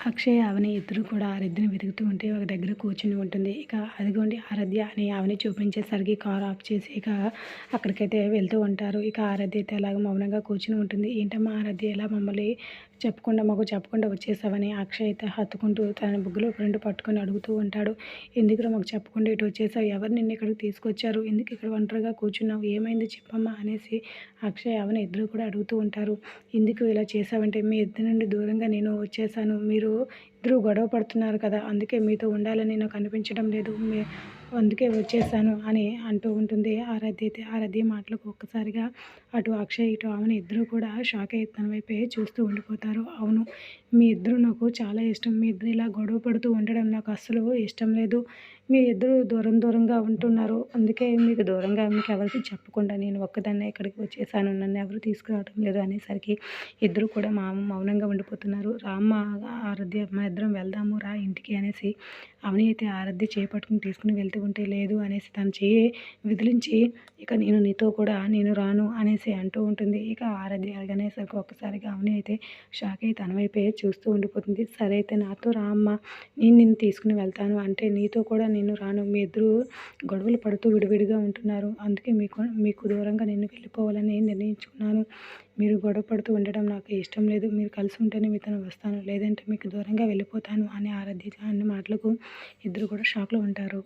అక్షయ్, అవని ఇద్దరు కూడా ఆరాధ్యని వెతుకుతూ ఉంటే ఒక దగ్గర కూర్చొని ఉంటుంది. ఇక అదిగోండి ఆరాధ్య అని అవని చూపించేసరికి కార్ ఆఫ్ చేసి ఇక అక్కడికైతే వెళ్తూ ఉంటారు. ఇక ఆరాధ్య అయితే అలాగ మౌనంగా కూర్చొని ఉంటుంది. ఏంటమ్మా ఆరాధ్య ఇలా మమ్మల్ని మాకు చెప్పకుండా వచ్చేసావని అక్షయ్ అయితే హత్తుకుంటూ తన బుగ్గలో ఫ్రెండ్ పట్టుకొని అడుగుతూ ఉంటాడు. ఎందుకురా మాకు చెప్పకుండా ఇటు వచ్చేసావు? ఎవరు నిన్ను ఇక్కడికి తీసుకొచ్చారు? ఎందుకు ఇక్కడ ఒంటరిగా కూర్చున్నావు? ఏమైంది చెప్పమ్మా అనేసి అక్షయ్, అవని ఇద్దరు కూడా అడుగుతూ ఉంటారు. ఎందుకు ఇలా చేసావంటే మీ ఇద్దరి నుండి దూరంగా నేను వచ్చేసాను. మీరు ఇద్దరు గొడవ పడుతున్నారు కదా! అందుకే మీతో ఉండాలని నాకు అనిపించడం లేదు. అందుకే వచ్చేసాను అని అంటూ ఉంటుంది ఆరాధ్య అయితే. ఆరాధ్య మాటలకు ఒక్కసారిగా అటు అక్షయ్, ఇటు అవని ఇద్దరు కూడా షాక్ అయ్యి తన వైపే చూస్తూ ఉండిపోతారు. అవును, మీ ఇద్దరు నాకు చాలా ఇష్టం. మీ ఇద్దరు ఇలా గొడవ పడుతూ ఉండడం నాకు అస్సలు ఇష్టం లేదు. మీ ఇద్దరు దూరంగా ఉంటున్నారు. అందుకే మీకు దూరంగా మీకు ఎవరికీ చెప్పకుండా నేను ఒక్కదాన్నే ఇక్కడికి వచ్చేసాను. నన్ను ఎవరు తీసుకురావడం లేదు అనేసరికి ఇద్దరు కూడా మౌనంగా ఉండిపోతున్నారు. రామ్మ ఆరాధ్య, మన ఇద్దరం వెళ్దాము రా ఇంటికి అనేసి అవని అయితే ఆరాధ్య చేయి పట్టుకుని తీసుకుని వెళ్తూ ఉంటే, లేదు అనేసి తన చెయ్యి విదిలించి ఇక నేను రాను అనేసి అంటూ ఉంటుంది. ఇక ఆరాధ్య అనేసరికి ఒక్కసారిగా అవని అయితే షాక్ అయ్యి తన వైపే చూస్తూ ఉండిపోతుంది. సరే అయితే నాతో రా అమ్మ, నేను నిన్ను తీసుకుని వెళ్తాను అంటే నీతో కూడా నేను రాను. మీ ఇద్దరు గొడవలు పడుతూ విడివిడిగా ఉంటున్నారు. అందుకే మీకు దూరంగా నేను వెళ్ళిపోవాలని నిర్ణయించుకున్నాను. మీరు గొడవ పడుతూ ఉండడం నాకు ఇష్టం లేదు. మీరు కలిసి ఉంటేనే మీతో వస్తాను, లేదంటే మీకు దూరంగా వెళ్ళిపోతాను అని ఆరాధ్య అన్న మాటలకు ఇద్దరు కూడా షాక్లో ఉంటారు.